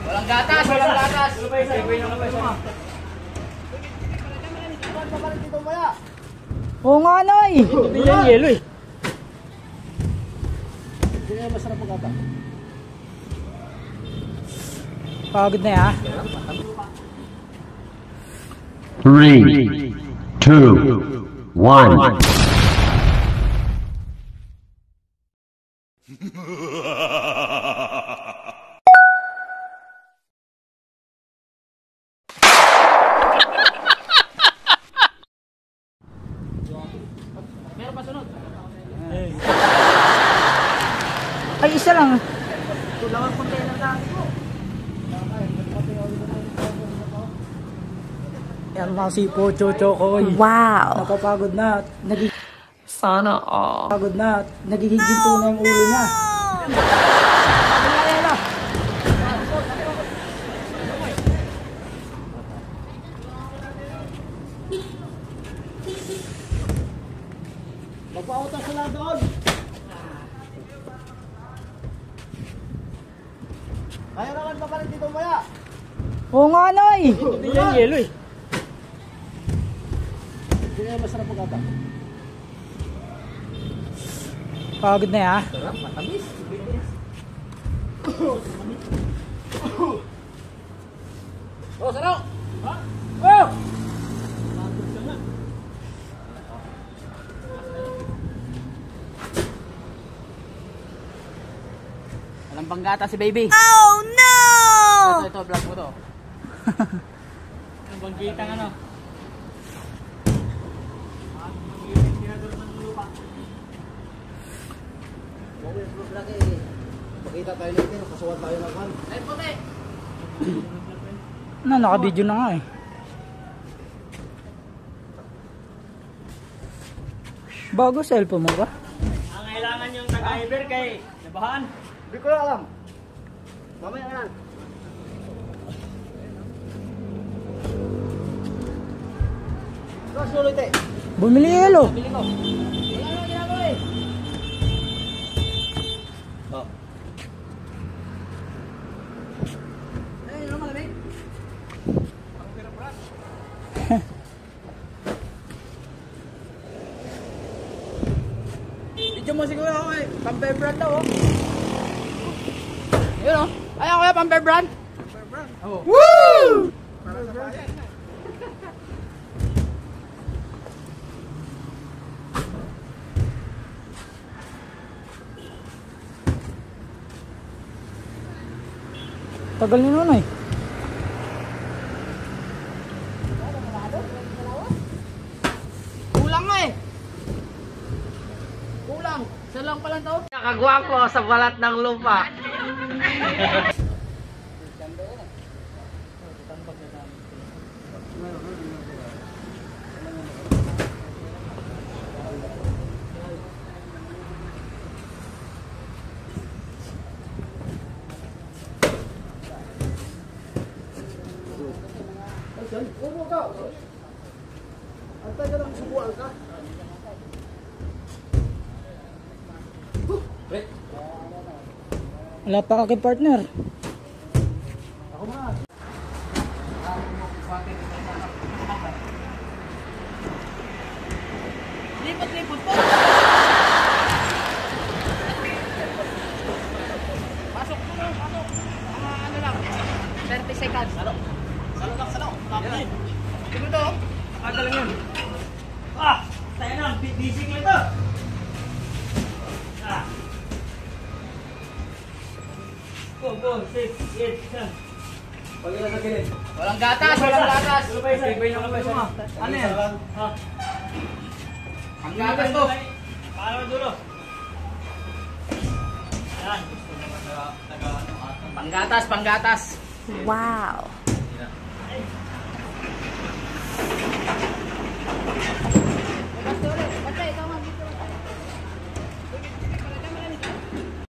Walang gatas, walang gatas. Oo nga, Noy. Hindi yan yelo eh. Hindi na masarap ang gata. Pagod na ya. 3, 2, 1. Meron pa sunod. Ay, isa lang. Tulungan container na ako. Yan mga si Pocho Chokoy. Wow. Napapagod na. Sana all. Pagod na. Nagigiginto na yung ulo niya. Magpautas sila doon. Kaya naman pa rin dito maya. Oo nga, Noy. Hindi yan yelo eh. Hindi na masarap ang gata. Pagod na ya. Oh, sarap. Ha? Oh! Walang panggata si baby. Oh no! Ito, vlog mo to. Ang banggitang ano. Pakita tayo nito, nakasuwat tayo ng kan. Ay, puti. Naka-video na nga eh. Bago cellphone mo ba? Ang kailangan yung taga-iber kay Nabahan. Hindi ko na alam. Mamaya na. Tapos ulit eh. Bumili yelo. Bili ko. Wala na ginagawa eh. Oh. Ay, ano malamig? Video mo siguro ako eh. Pamper brand daw oh. Yun oh. Ayan kuya, pamper brand. Pamper brand? Oo. Woo! Tagal ni Noy. Kulang nga eh. Kulang. Isa lang pala to. Nakagwapo sa balat ng lupa. Upo ka. Antay ka lang subuan ka. Wala pa kaki partner. Ako na. Lipot-lipot po. Pasok po lang, pasok. Mga ano lang, 30 seconds. Salok. Tapos Sino to? nakagalang yun. Ah! Tayo na. Busy ko ito. Ah. 4, 6, 8, 10. Pagkila sa kilid. Walang gatas, walang gatas. Ibay na kapay mo. Ano yan? Ha? Ang gatas to. Paano dulo? Yan. Panggatas, panggatas. Wow.